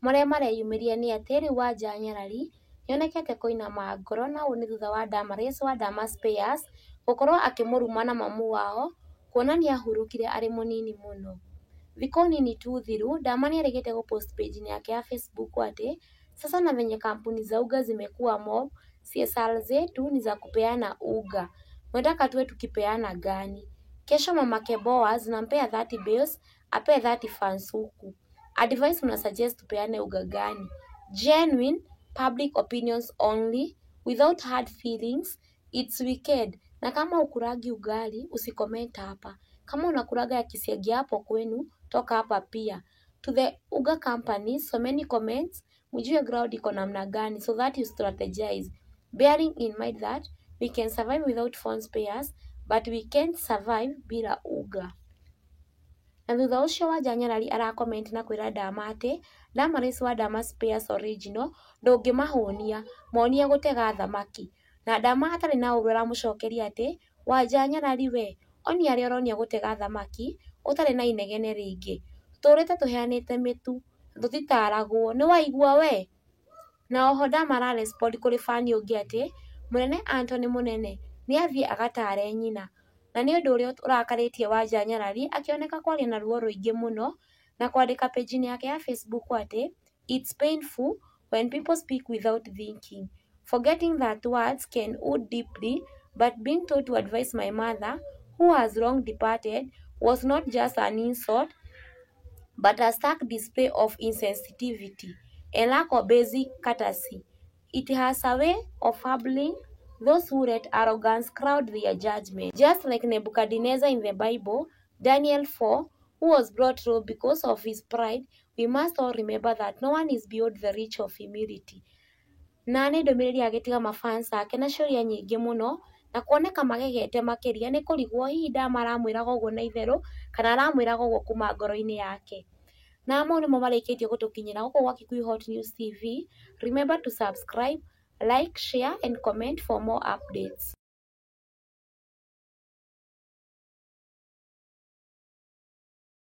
Marĩa mareyumĩria nĩ atĩ rĩu Wanja Nyarari nĩonekete kũinama ngoro na ũũ nĩ thutha wa Damaris wa Dama Spares gũkorwo akĩmũruma na mamu wao kuona nĩahurũkire arĩ mũnini mũno. Thikũ nini tu thiru, Dama nĩerĩgĩte gũpost page-inĩ yake ya Facebook atĩ sasa na venye kampuni za uga zimekuwa mob, CSR zetu ni za kupeana uga. Mwataka tuwe tukipeana gani? Kesho mamake Boaz nampea 30 bills, apee 30 fans huku. Advice una suggest tupeane uga gani? Genuine, public opinions only, without hard feelings, it's wicked. Na kama ukuragi ugali, usicomment hapa. Kama unakuraga ya kisiagi hapo kwenu, toka hapa pia. To the uga companies, so many comments, mjue ground iko namna gani so that you strategize. Bearing in mind that we can survive without phone spares, but we can't survive bila uga. Na thutha ũcio Wanja Nyarari arakomenti na kwĩra Dama atĩ Damaris wa Dama Spares Original ndũngĩmahũnia, monie gũtega thamaki. Na Dama hatarĩ na ũru aramũcokeria atĩ Wanja Nyarari we, onia arĩa ũronia gũtega thamaki ũtarĩ na inegene rĩingĩ. Tũtũrĩte tũheanĩte mĩtu, tũtitaragwo, nĩwaigua we? Na oho Dama ararespond kũrĩ fan ũngĩ atĩ mũnene Anthony Mũnene nĩathiĩ agatare nyina. Na nĩ ũndũ ũrĩa ũrakarĩtie Wanja Nyarari akĩoneka kwaria na ruo rũingĩ mũno na kwandĩka page-inĩ yake ya Facebook atĩ it's painful when people speak without thinking, forgetting that words can wound deeply, but being told to advise my mother who has long departed was not just an insult but a stark display of insensitivity and lack of basic courtesy. It has a way of humbling those who let arrogance crowd their judgment. Just like Nebuchadnezzar in the Bible, Daniel 4, who was brought low because of his pride, we must all remember that no one is beyond the reach of humility. Na nĩ ndũmĩrĩri agĩtiga mafans ake na ciũria nyingĩ mũno na kuoneka magegete makĩria nĩ kũrigwo hihi Dama aramwĩraga ũguo na itherũ kana aramwĩraga ũguo kuma ngoro-inĩ yake. Na mau nĩmo marĩkĩtie gũtũkinyĩra gũkũ gwa Kikuyu Hot News TV. Remember to subscribe, like, share and comment for more updates.